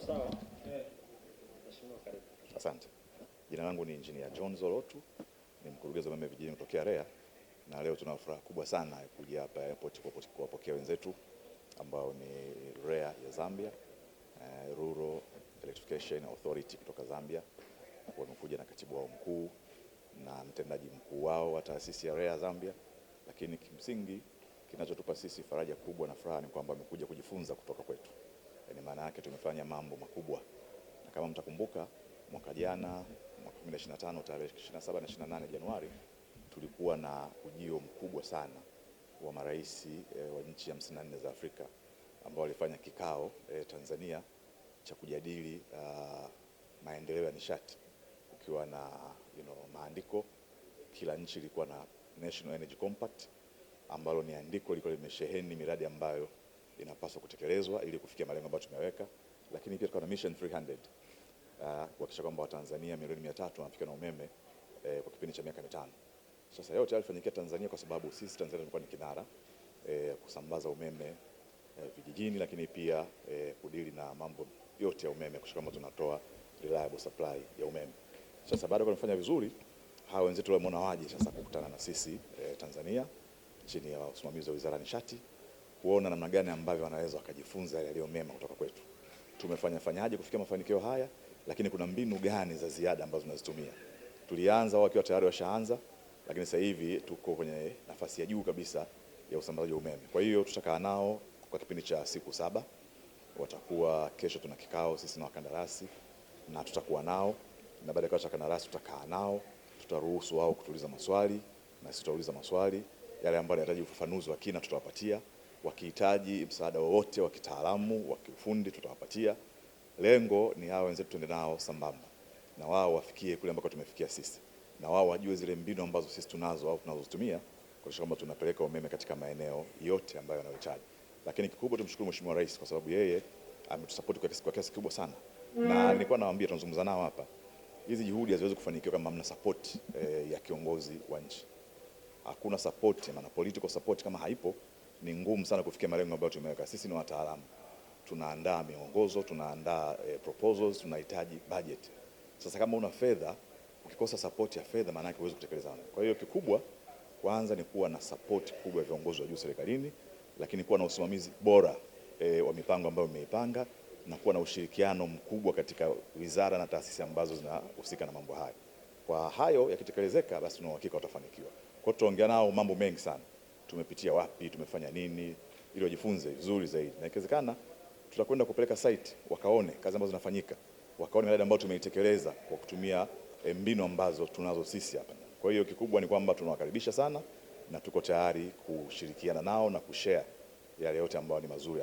Sawa. Mheshimiwa, karibu. Asante. Jina langu ni Engineer John Zolotu, ni mkurugenzi wa umeme vijijini kutokea REA, na leo tuna furaha kubwa sana ya kuja hapa airport kuwapokea wenzetu ambao ni REA ya Zambia, Rural Electrification Authority kutoka Zambia. Wamekuja na katibu wao mkuu na mtendaji mkuu wao wa taasisi ya REA Zambia, lakini kimsingi kinachotupa sisi faraja kubwa na furaha ni kwamba wamekuja kujifunza kutoka kwetu. Yaani maana yake tumefanya mambo makubwa. Na kama mtakumbuka mwaka jana, mwaka 2025 tarehe 27 na 28 Januari tulikuwa na ujio mkubwa sana wa marais wa nchi 54 za Afrika ambao walifanya kikao Tanzania cha kujadili maendeleo ya nishati, ukiwa na maandiko. Kila nchi ilikuwa na National Energy Compact ambalo ni andiko liko limesheheni miradi ambayo inapaswa kutekelezwa ili kufikia malengo ambayo tumeweka, lakini pia tuko na Mission 300 kuhakikisha kwamba Watanzania milioni 300 wanafika na umeme kwa kipindi cha miaka 5. Sasa yote yalifanyikia Tanzania kwa sababu sisi Tanzania tulikuwa ni kinara kusambaza umeme vijijini, lakini pia kudili na mambo yote ya umeme, kuhakikisha kwamba tunatoa reliable supply ya umeme. Sasa baada ya kufanya vizuri, hao wenzetu wameona waje sasa kukutana na sisi Tanzania chini ya usimamizi wa Wizara ya Nishati, kuona namna gani ambavyo wanaweza wakajifunza yale mema kutoka kwetu. Tumefanyaje kufikia mafanikio haya, lakini kuna mbinu gani za ziada ambazo tunazitumia. Tulianza wao wakiwa tayari washaanza, lakini sasa hivi tuko kwenye nafasi ya juu kabisa ya usambazaji wa umeme. Kwa hiyo tutakaa nao kwa kipindi cha siku 7. Watakuwa kesho tuna kikao sisi na wakandarasi na tutakuwa nao, na baada ya kikao cha kandarasi tutakaa nao, tutaruhusu wao kutuuliza maswali na sisi tutauliza maswali. Yale ambayo yanahitaji ufafanuzi wa kina tutawapatia, wakihitaji msaada wowote wa kitaalamu, wa kiufundi tutawapatia. Lengo ni hao wenzetu tuende nao sambamba na wao wafikie kule ambako tumefikia sisi, na wao wajue zile mbinu ambazo sisi tunazo au tunazozitumia kwa kwamba tunapeleka umeme katika maeneo yote ambayo yanahitaji. Lakini kikubwa tumshukuru Mheshimiwa Rais kwa sababu yeye ametusupport kwa kiasi kikubwa sana, na nilikuwa nawaambia tunazungumza nao hapa, hizi juhudi haziwezi kufanikiwa kama hamna support ya kiongozi wa nchi. Hakuna support, maana political support kama haipo ni ngumu sana kufikia malengo ambayo tumeweka. Sisi ni wataalamu, tunaandaa miongozo, tunaandaa proposals, tunahitaji budget. Sasa kama una fedha, ukikosa support ya fedha, maana yake huwezi kutekeleza. Kwa hiyo kikubwa kwanza ni kuwa na support kubwa ya viongozi wa juu serikalini, lakini kuwa na usimamizi bora wa mipango ambayo umeipanga, na kuwa na ushirikiano mkubwa katika wizara na taasisi ambazo zinahusika na mambo haya. Kwa hayo yakitekelezeka, basi tuna uhakika watafanikiwa. Kwa hiyo tutaongea nao mambo mengi sana. Tumepitia wapi, tumefanya nini, ili wajifunze vizuri zaidi. Na ikiwezekana tutakwenda kupeleka site wakaone kazi ambazo zinafanyika, wakaone miradi ambayo tumeitekeleza kwa kutumia mbinu ambazo tunazo sisi hapa. Kwa hiyo kikubwa ni kwamba tunawakaribisha sana na tuko tayari kushirikiana nao na kushare yale yote ambayo ni mazuri.